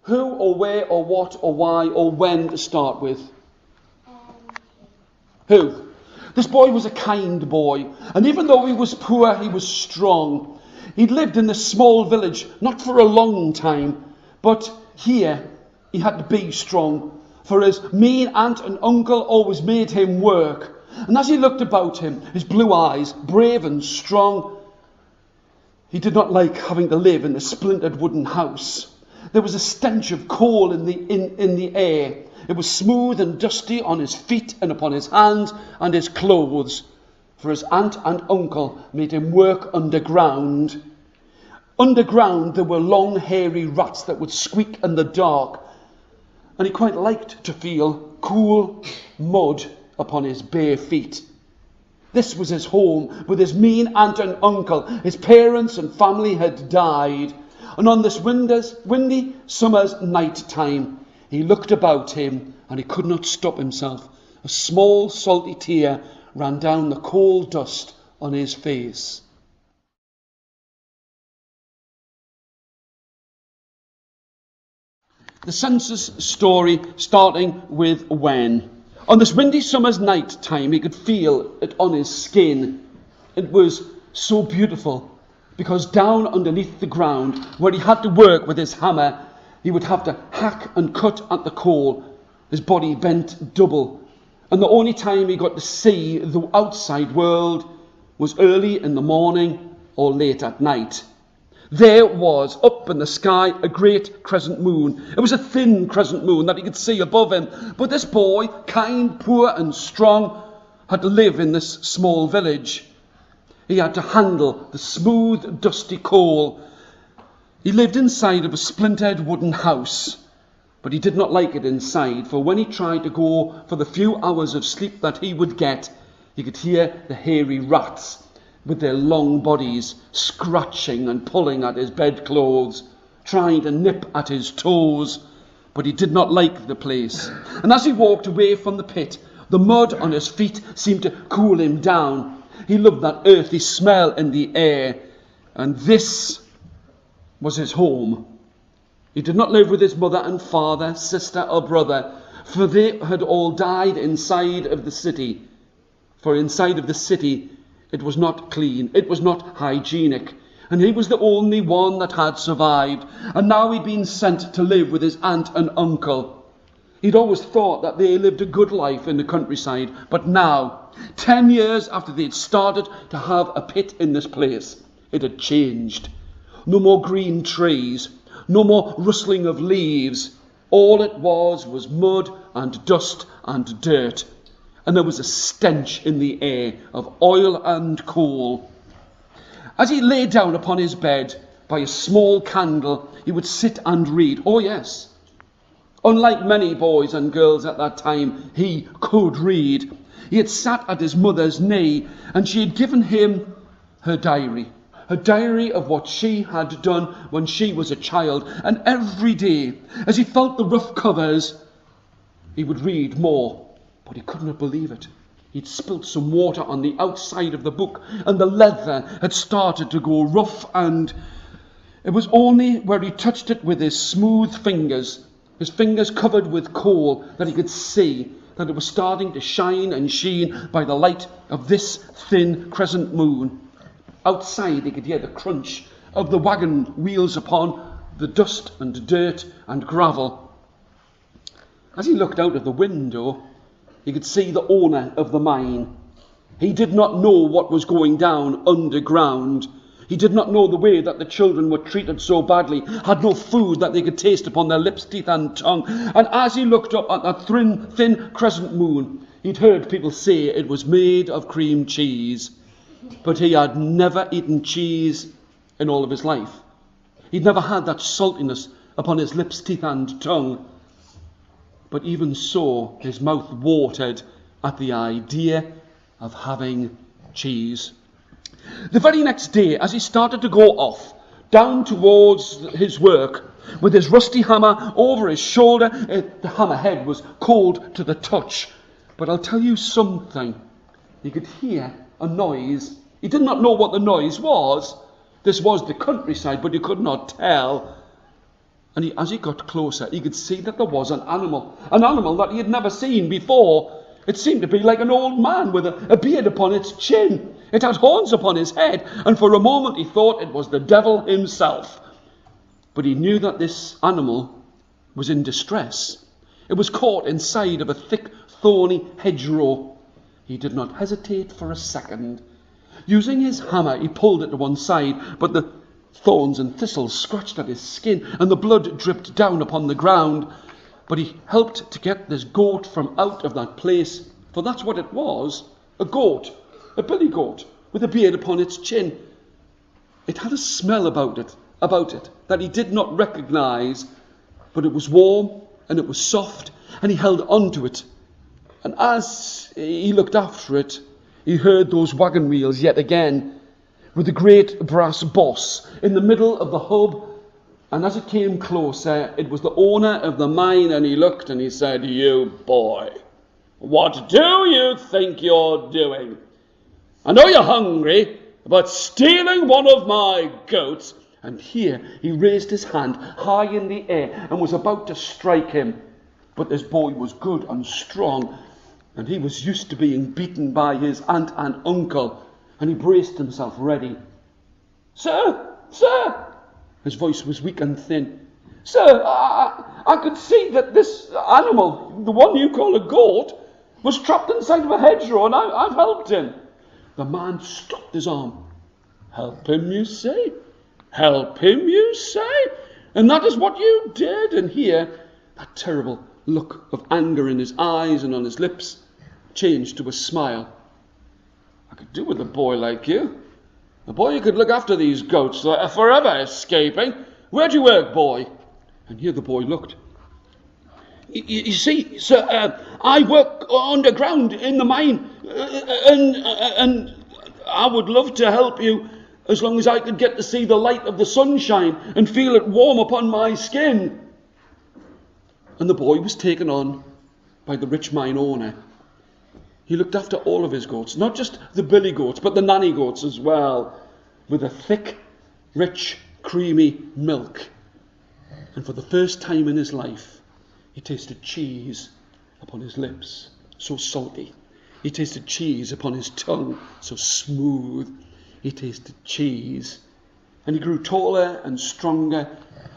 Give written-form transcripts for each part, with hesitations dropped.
Who or where or what or why or when to start with? Who? This boy was a kind boy, and even though he was poor, he was strong. He'd lived in this small village, not for a long time, but here he had to be strong, for his mean aunt and uncle always made him work. And as he looked about him, his blue eyes, brave and strong, he did not like having to live in the splintered wooden house. There was a stench of coal in the air. It was smooth and dusty on his feet and upon his hands and his clothes, for his aunt and uncle made him work underground. Underground there were long hairy rats that would squeak in the dark, and he quite liked to feel cool mud upon his bare feet. This was his home with his mean aunt and uncle. His parents and family had died, and on this windy summer's night time, he looked about him and he could not stop himself. A small salty tear ran down the cold dust on his face. The census story starting with when. On this windy summer's night time, he could feel it on his skin. It was so beautiful, because down underneath the ground, where he had to work with his hammer, he would have to hack and cut at the coal. His body bent double, and the only time he got to see the outside world was early in the morning or late at night. There was, up in the sky, a great crescent moon. It was a thin crescent moon that he could see above him. But this boy, kind, poor and strong, had to live in this small village. He had to handle the smooth, dusty coal. He lived inside of a splintered wooden house, but he did not like it inside, for when he tried to go for the few hours of sleep that he would get, he could hear the hairy rats with their long bodies scratching and pulling at his bedclothes, trying to nip at his toes. But he did not like the place. And as he walked away from the pit, the mud on his feet seemed to cool him down. He loved that earthy smell in the air, and this was his home. He did not live with his mother and father, sister or brother, for they had all died inside of the city. For inside of the city, it was not clean, it was not hygienic, and he was the only one that had survived. And now he'd been sent to live with his aunt and uncle. He'd always thought that they lived a good life in the countryside, but now, 10 years after they'd started to have a pit in this place, it had changed. No more green trees, no more rustling of leaves. All it was mud and dust and dirt. And there was a stench in the air of oil and coal. As he lay down upon his bed by a small candle, he would sit and read. Oh yes, unlike many boys and girls at that time, he could read. He had sat at his mother's knee, and she had given him her diary of what she had done when she was a child. And every day, as he felt the rough covers, he would read more. But he could not believe it. He'd spilt some water on the outside of the book, and the leather had started to go rough, and it was only where he touched it with his smooth fingers, his fingers covered with coal, that he could see that it was starting to shine and sheen by the light of this thin crescent moon. Outside he could hear the crunch of the wagon wheels upon the dust and dirt and gravel. As he looked out of the window, he could see the owner of the mine. He did not know what was going down underground. He did not know the way that the children were treated so badly, had no food that they could taste upon their lips, teeth and tongue. And as he looked up at that thin crescent moon, he'd heard people say it was made of cream cheese. But he had never eaten cheese in all of his life. He'd never had that saltiness upon his lips, teeth and tongue. But even so, his mouth watered at the idea of having cheese. The very next day, as he started to go off, down towards his work, with his rusty hammer over his shoulder, the hammerhead was cold to the touch. But I'll tell you something. He could hear a noise. He did not know what the noise was. This was the countryside, but he could not tell. And as he got closer, he could see that there was an animal that he had never seen before. It seemed to be like an old man with a beard upon its chin. It had horns upon his head, and for a moment he thought it was the devil himself. But he knew that this animal was in distress. It was caught inside of a thick, thorny hedgerow. He did not hesitate for a second. Using his hammer, he pulled it to one side, but the thorns and thistles scratched at his skin, and the blood dripped down upon the ground. But he helped to get this goat from out of that place, for that's what it was, a goat, a billy goat, with a beard upon its chin. It had a smell about it that he did not recognize, but it was warm and it was soft, and he held on to it. And as he looked after it, he heard those wagon wheels yet again, with the great brass boss in the middle of the hub. And as it came closer, it was the owner of the mine, and he looked and he said, "You boy, what do you think you're doing? I know you're hungry, but stealing one of my goats..." And here he raised his hand high in the air and was about to strike him. But this boy was good and strong, and he was used to being beaten by his aunt and uncle, and he braced himself ready. "Sir, sir," his voice was weak and thin. "Sir, I could see that this animal, the one you call a goat, was trapped inside of a hedgerow, and I've helped him." The man stopped his arm. "Help him, you say? Help him, you say? And that is what you did?" And here, that terrible look of anger in his eyes and on his lips changed to a smile. "I could do with a boy like you. A boy who could look after these goats that are forever escaping. Where do you work, boy?" And here the boy looked. You see, sir, I work underground in the mine, and I would love to help you as long as I could get to see the light of the sunshine and feel it warm upon my skin." And the boy was taken on by the rich mine owner. He looked after all of his goats, not just the billy goats, but the nanny goats as well, with a thick, rich, creamy milk. And for the first time in his life, he tasted cheese upon his lips, so salty. He tasted cheese upon his tongue, so smooth. He tasted cheese. And he grew taller and stronger,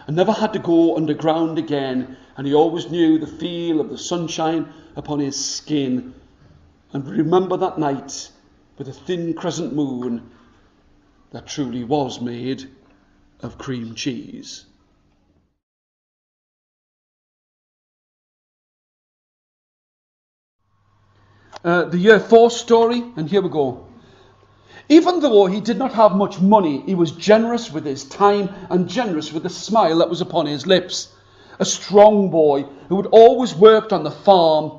and never had to go underground again. And he always knew the feel of the sunshine upon his skin. And remember that night with a thin crescent moon that truly was made of cream cheese. The year 4 story, and here we go. Even though he did not have much money, he was generous with his time and generous with the smile that was upon his lips. A strong boy who had always worked on the farm.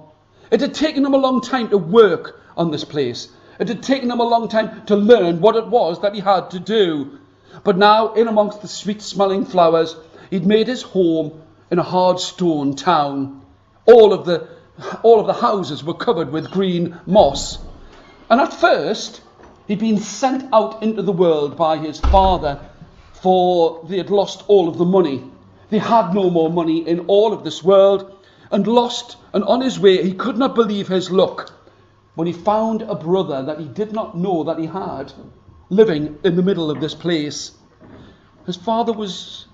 It had taken him a long time to work on this place. It had taken him a long time to learn what it was that he had to do. But now, in amongst the sweet-smelling flowers, he'd made his home in a hard stone town. All of the houses were covered with green moss. And at first, he'd been sent out into the world by his father, for they had lost all of the money. They had no more money in all of this world, and on his way he could not believe his luck when he found a brother that he did not know that he had, living in the middle of this place. His father was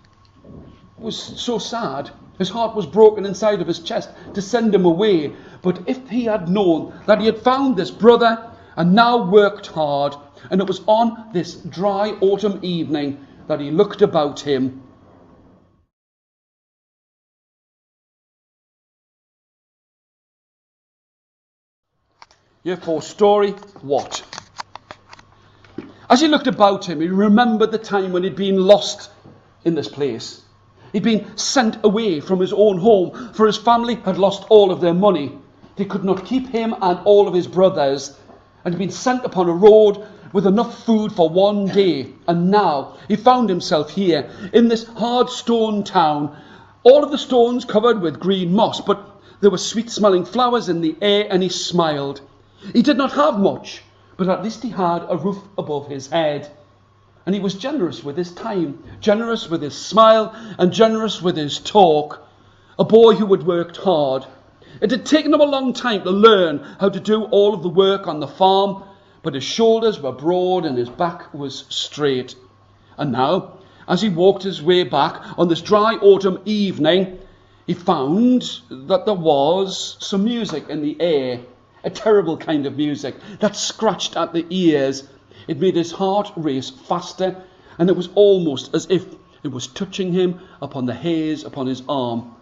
so sad. His heart was broken inside of his chest to send him away. But if he had known that he had found this brother and now worked hard, and it was on this dry autumn evening that he looked about him. Year 4 story, what? As he looked about him, he remembered the time when he'd been lost in this place. He'd been sent away from his own home, for his family had lost all of their money. They could not keep him and all of his brothers, and he'd been sent upon a road with enough food for one day. And now he found himself here in this hard stone town, all of the stones covered with green moss, but there were sweet-smelling flowers in the air, and he smiled. He did not have much, but at least he had a roof above his head. And he was generous with his time, generous with his smile, and generous with his talk. A boy who had worked hard. It had taken him a long time to learn how to do all of the work on the farm, but his shoulders were broad and his back was straight. And now, as he walked his way back on this dry autumn evening, he found that there was some music in the air, a terrible kind of music that scratched at the ears. It made his heart race faster, and it was almost as if it was touching him upon the hairs upon his arm.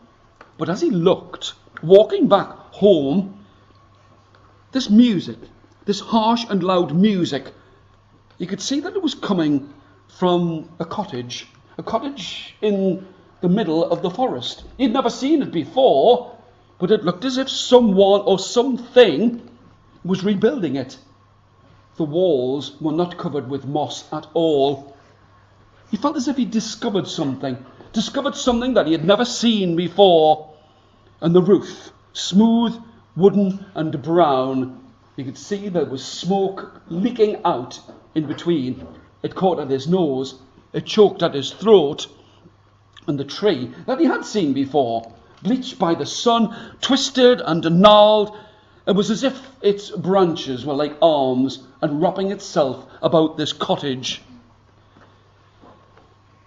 But as he looked, walking back home, this music, this harsh and loud music, you could see that it was coming from a cottage in the middle of the forest. He'd never seen it before, but it looked as if someone or something was rebuilding it. The walls were not covered with moss at all. He felt as if he discovered something that he had never seen before. And the roof, smooth, wooden and brown, you could see there was smoke leaking out in between. It caught at his nose, it choked at his throat. And the tree that he had seen before, bleached by the sun, twisted and gnarled, it was as if its branches were like arms and wrapping itself about this cottage.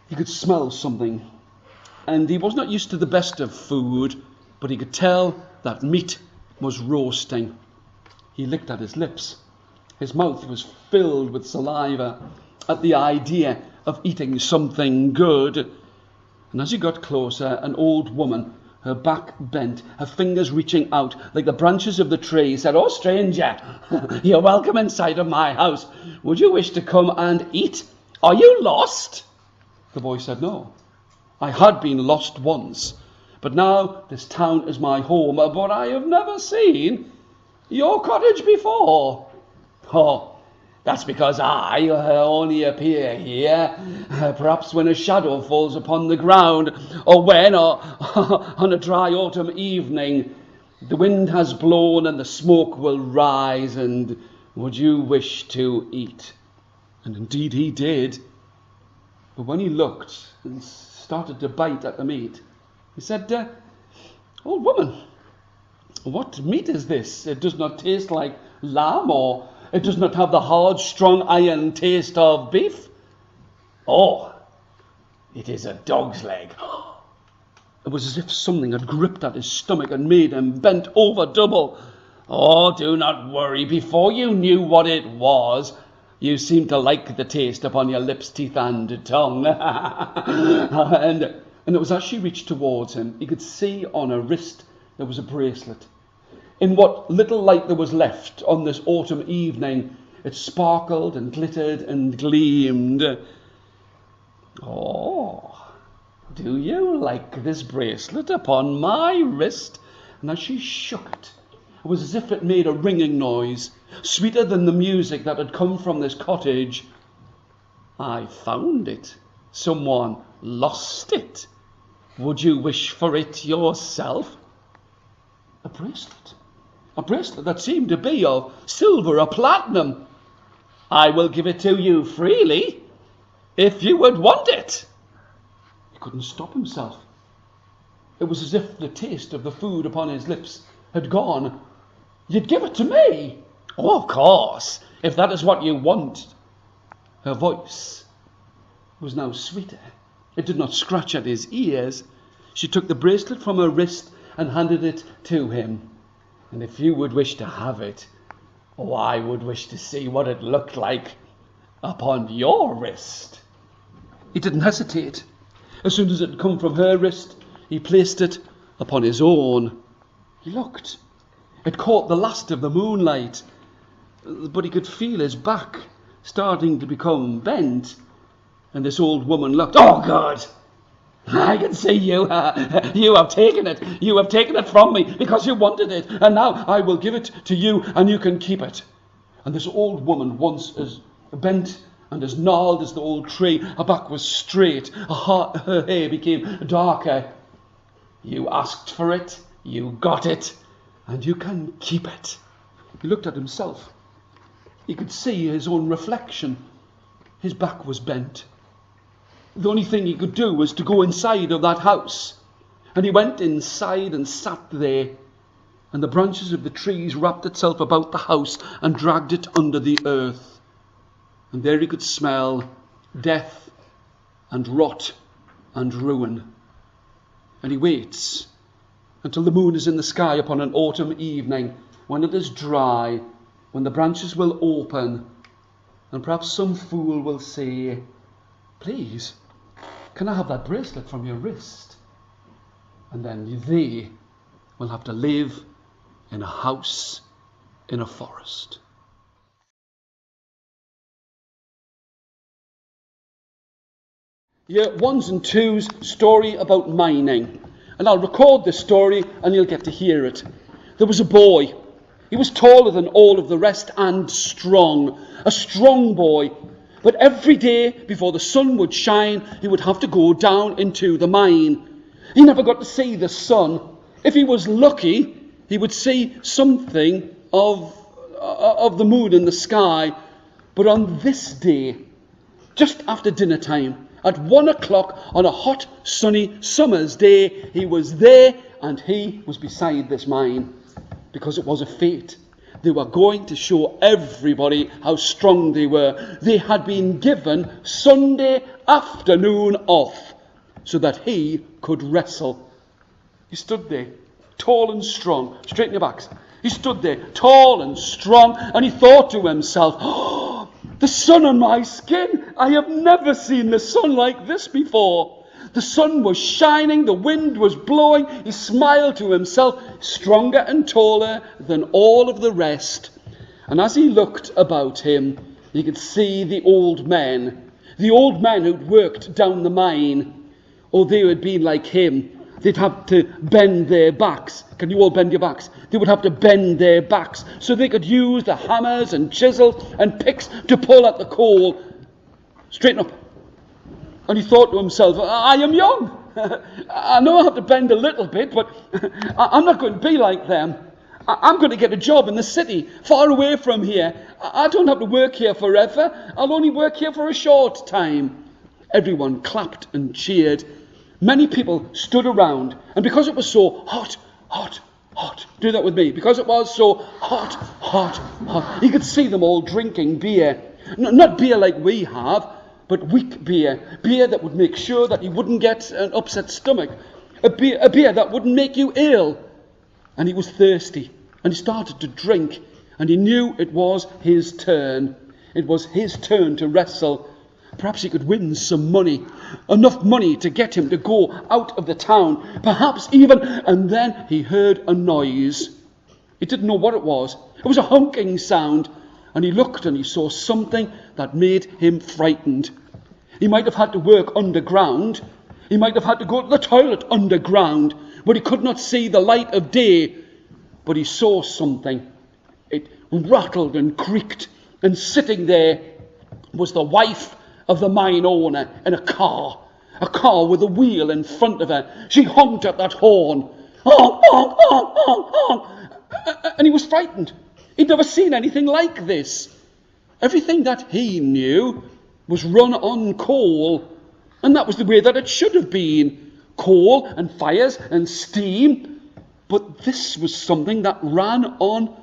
He could smell something, and he was not used to the best of food, but he could tell that meat was roasting. He licked at his lips. His mouth was filled with saliva at the idea of eating something good. And as he got closer, an old woman, her back bent, her fingers reaching out like the branches of the tree, said, "Oh, stranger, you're welcome inside of my house. Would you wish to come and eat? Are you lost?" The boy said, "No, I had been lost once, but now this town is my home, but I have never seen your cottage before." "Oh, that's because I only appear here, perhaps when a shadow falls upon the ground, or when, on a dry autumn evening, the wind has blown and the smoke will rise, and would you wish to eat?" And indeed he did. But when he looked and started to bite at the meat, he said, "Old woman, what meat is this? It does not taste like lamb, or it does not have the hard, strong iron taste of beef." "Oh, it is a dog's leg." It was as if something had gripped at his stomach and made him bent over double. "Oh, do not worry. Before you knew what it was, you seemed to like the taste upon your lips, teeth and tongue." and it was as she reached towards him, he could see on her wrist there was a bracelet. In what little light there was left on this autumn evening, it sparkled and glittered and gleamed. "Oh, do you like this bracelet upon my wrist?" And as she shook it, it was as if it made a ringing noise, sweeter than the music that had come from this cottage. "I found it. Someone lost it. Would you wish for it yourself?" A bracelet that seemed to be of silver or platinum. "I will give it to you freely, if you would want it." He couldn't stop himself. It was as if the taste of the food upon his lips had gone. "You'd give it to me?" "Oh, of course, if that is what you want." Her voice was now sweeter. It did not scratch at his ears. She took the bracelet from her wrist and handed it to him. "And if you would wish to have it, I would wish to see what it looked like upon your wrist." He didn't hesitate. As soon as it had come from her wrist, he placed it upon his own. He looked. It caught the last of the moonlight, but he could feel his back starting to become bent. And this old woman looked. "Oh, God! I can see you. You have taken it. You have taken it from me because you wanted it. And now I will give it to you and you can keep it." And this old woman, once as bent and as gnarled as the old tree, her back was straight, her hair became darker. "You asked for it, you got it, and you can keep it." He looked at himself. He could see his own reflection. his back was bent. The only thing he could do was to go inside of that house. And he went inside and sat there. And the branches of the trees wrapped itself about the house and dragged it under the earth. And there he could smell death and rot and ruin. And he waits until the moon is in the sky upon an autumn evening, when it is dry, when the branches will open, and perhaps some fool will say, "Please, can I have that bracelet from your wrist?" And then they will have to live in a house in a forest. Year 1's and 2's story about mining. And I'll record this story and you'll get to hear it. There was a boy. He was taller than all of the rest and strong. A strong boy. But every day before the sun would shine, he would have to go down into the mine. He never got to see the sun. If he was lucky, he would see something of the moon in the sky. But on this day, just after dinner time, at 1 o'clock on a hot, sunny summer's day, he was there and he was beside this mine. Because it was a fate. They were going to show everybody how strong they were. They had been given Sunday afternoon off so that he could wrestle. He stood there, tall and strong. Straighten your backs. He stood there, tall and strong, and he thought to himself, "Oh, the sun on my skin! I have never seen the sun like this before." The sun was shining, the wind was blowing. He smiled to himself, stronger and taller than all of the rest. And as he looked about him, he could see the old men who'd worked down the mine. Oh, they had been like him. They'd have to bend their backs. Can you all bend your backs? They would have to bend their backs so they could use the hammers and chisels and picks to pull at the coal. Straighten up. And he thought to himself, "I am young. I know I have to bend a little bit, but I'm not going to be like them. I'm going to get a job in the city, far away from here. I don't have to work here forever. I'll only work here for a short time." Everyone clapped and cheered. Many people stood around, and because it was so hot, do that with me. Because it was so hot, he could see them all drinking beer. Not beer like we have, but weak beer. Beer that would make sure that you wouldn't get an upset stomach. A beer that wouldn't make you ill. And he was thirsty, and he started to drink, and he knew it was his turn. It was his turn to wrestle. Perhaps he could win some money, enough money to get him to go out of the town, perhaps even, and then he heard a noise. He didn't know what it was. It was a honking sound, and he looked and he saw something that made him frightened. He might have had to work underground. He might have had to go to the toilet underground, but he could not see the light of day. But he saw something. It rattled and creaked, and sitting there was the wife of the mine owner in a car with a wheel in front of her. She honked at that horn. Honk, honk, honk, honk, honk. And he was frightened. He'd never seen anything like this. Everything that he knew was run on coal, and that was the way that it should have been. Coal and fires and steam. But this was something that ran on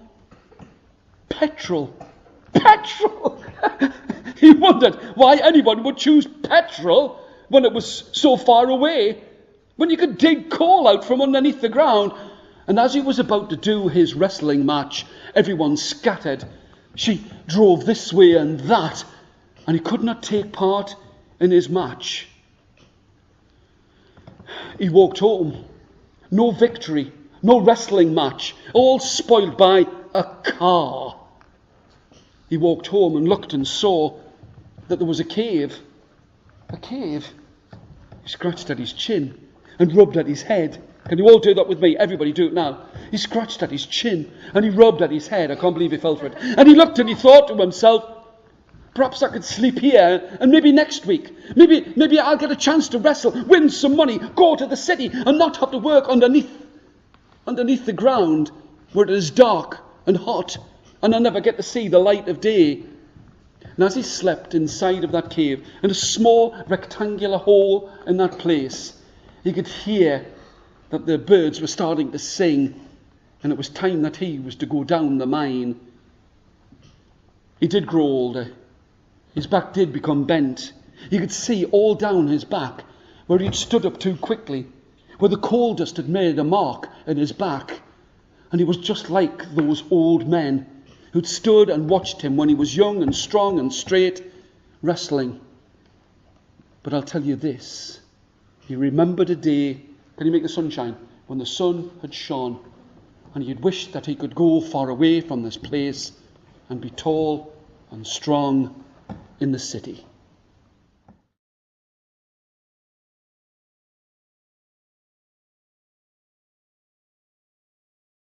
petrol. Petrol! He wondered why anyone would choose petrol when it was so far away, when you could dig coal out from underneath the ground. And as he was about to do his wrestling match, everyone scattered. She drove this way and that, and he could not take part in his match. He walked home. No victory, no wrestling match, all spoiled by a car. He walked home and looked and saw that there was a cave. A cave. He scratched at his chin and rubbed at his head. Can you all do that with me? Everybody do it now. He scratched at his chin and he rubbed at his head. I can't believe he fell for it. And he looked and he thought to himself, perhaps I could sleep here, and maybe next week, maybe I'll get a chance to wrestle, win some money, go to the city, and not have to work underneath the ground where it is dark and hot, and I never get to see the light of day. And as he slept inside of that cave, in a small rectangular hole in that place, he could hear that the birds were starting to sing, and it was time that he was to go down the mine. He did grow older. His back did become bent. You could see all down his back where he'd stood up too quickly, where the coal dust had made a mark in his back. And he was just like those old men who'd stood and watched him when he was young and strong and straight, wrestling. But I'll tell you this, he remembered a day, can you make the sun shine? When the sun had shone, and he'd wished that he could go far away from this place and be tall and strong in the city.